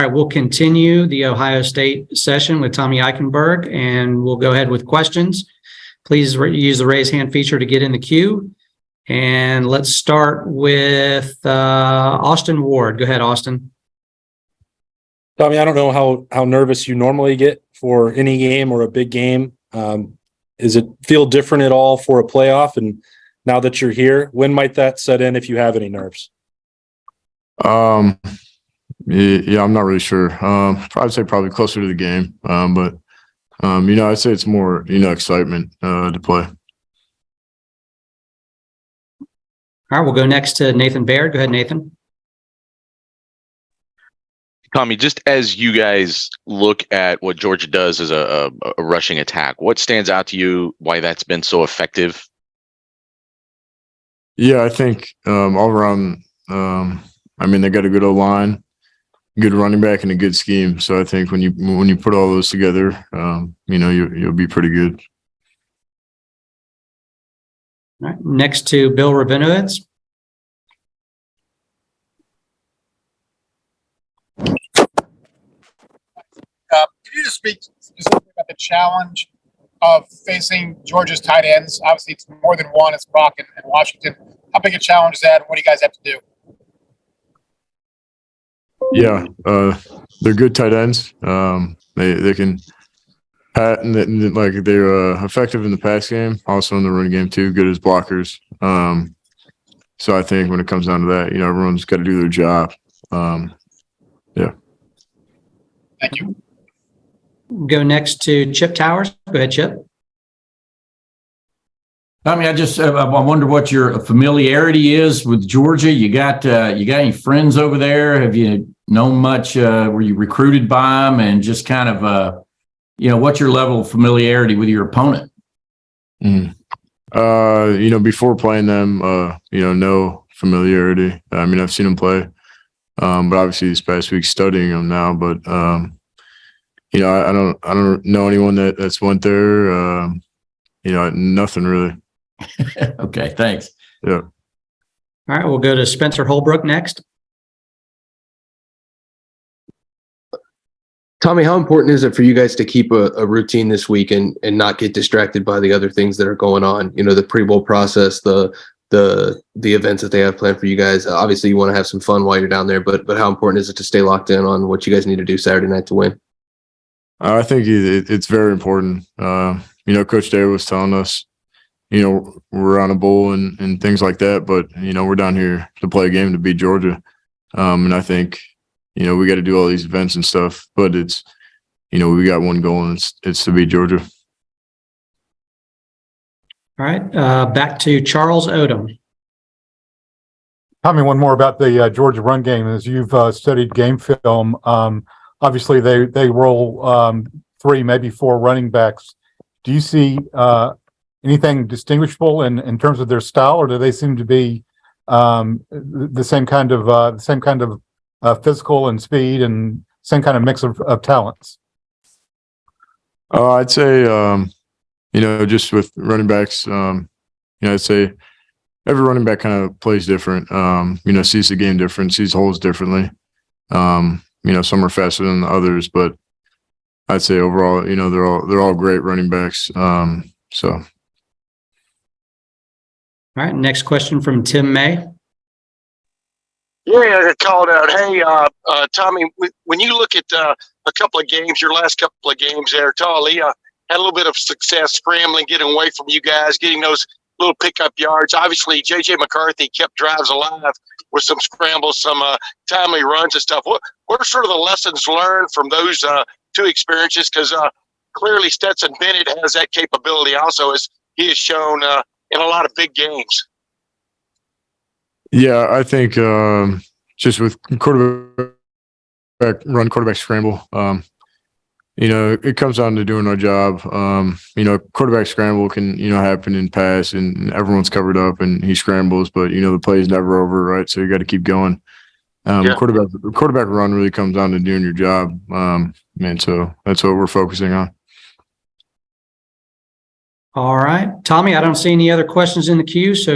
All right, we'll continue the Ohio State session with Tommy Eichenberg, and we'll go ahead with questions. Please use the raise hand feature to get in the queue. And let's start with Austin Ward. Go ahead, Austin. Tommy, I don't know how nervous you normally get for any game or a big game. Does it feel different at all for a playoff? And now that you're here, when might that set in if you have any nerves? Yeah, I'm not really sure. I'd say probably closer to the game. But I'd say it's more, excitement to play. All right, we'll go next to Nathan Baird. Go ahead, Nathan. Tommy, just as you guys look at what Georgia does as a rushing attack, what stands out to you, why that's been so effective? Yeah, I think all around, they got a good O-line, good running back, and a good scheme. So I think when you put all those together, you'll be pretty good. All right, next to Bill Rabinowitz. Can you just speak specifically about the challenge of facing Georgia's tight ends? Obviously, it's more than one. It's Brock and Washington. How big a challenge is that, and what do you guys have to do? Yeah, they're good tight ends. They can pat, and they're effective in the pass game, also in the run game too. Good as blockers. So I think when it comes down to that, everyone's got to do their job. Yeah. Thank you. Go next to Chip Towers. Go ahead, Chip. I mean, I wonder what your familiarity is with Georgia. You got any friends over there? Have you known much? Were you recruited by them? And just kind of, what's your level of familiarity with your opponent? Before playing them, no familiarity. I mean, I've seen them play, but obviously this past week studying them now. But I don't know anyone that's went there. Nothing really. Okay, thanks. Yeah. All right, we'll go to Spencer Holbrook next. Tommy, how important is it for you guys to keep a routine this week and not get distracted by the other things that are going on? The pre-bowl process, the events that they have planned for you guys. Obviously, you want to have some fun while you're down there, but how important is it to stay locked in on what you guys need to do Saturday night to win? I think it's very important. Coach Day was telling us, we're on a bowl and things like that, but, we're down here to play a game to beat Georgia. And I think, we got to do all these events and stuff, but it's, we got one goal, and it's to beat Georgia. All right, back to Charles Odom. Tommy, one more about the Georgia run game. As you've studied game film, obviously they roll 3, maybe 4 running backs. Do you see anything distinguishable in terms of their style, or do they seem to be the same kind of physical and speed and same kind of mix of talents? I'd say, just with running backs, I'd say every running back kind of plays different, sees the game different, sees holes differently. Some are faster than the others, but I'd say overall, they're all great running backs. All right, next question from Tim May. Yeah, I called out. Hey, Tommy, when you look at a couple of games, your last couple of games there, Talia had a little bit of success scrambling, getting away from you guys, getting those little pickup yards. Obviously, J.J. McCarthy kept drives alive with some scrambles, some timely runs and stuff. What are sort of the lessons learned from those 2 experiences? Because clearly Stetson Bennett has that capability also, as he has shown in a lot of big games. Yeah, I think just with quarterback scramble, it comes down to doing our job. Quarterback scramble can, happen in pass and everyone's covered up and he scrambles, but, the play is never over, right? So you got to keep going. Quarterback run really comes down to doing your job. So that's what we're focusing on. All right, Tommy, I don't see any other questions in the queue, so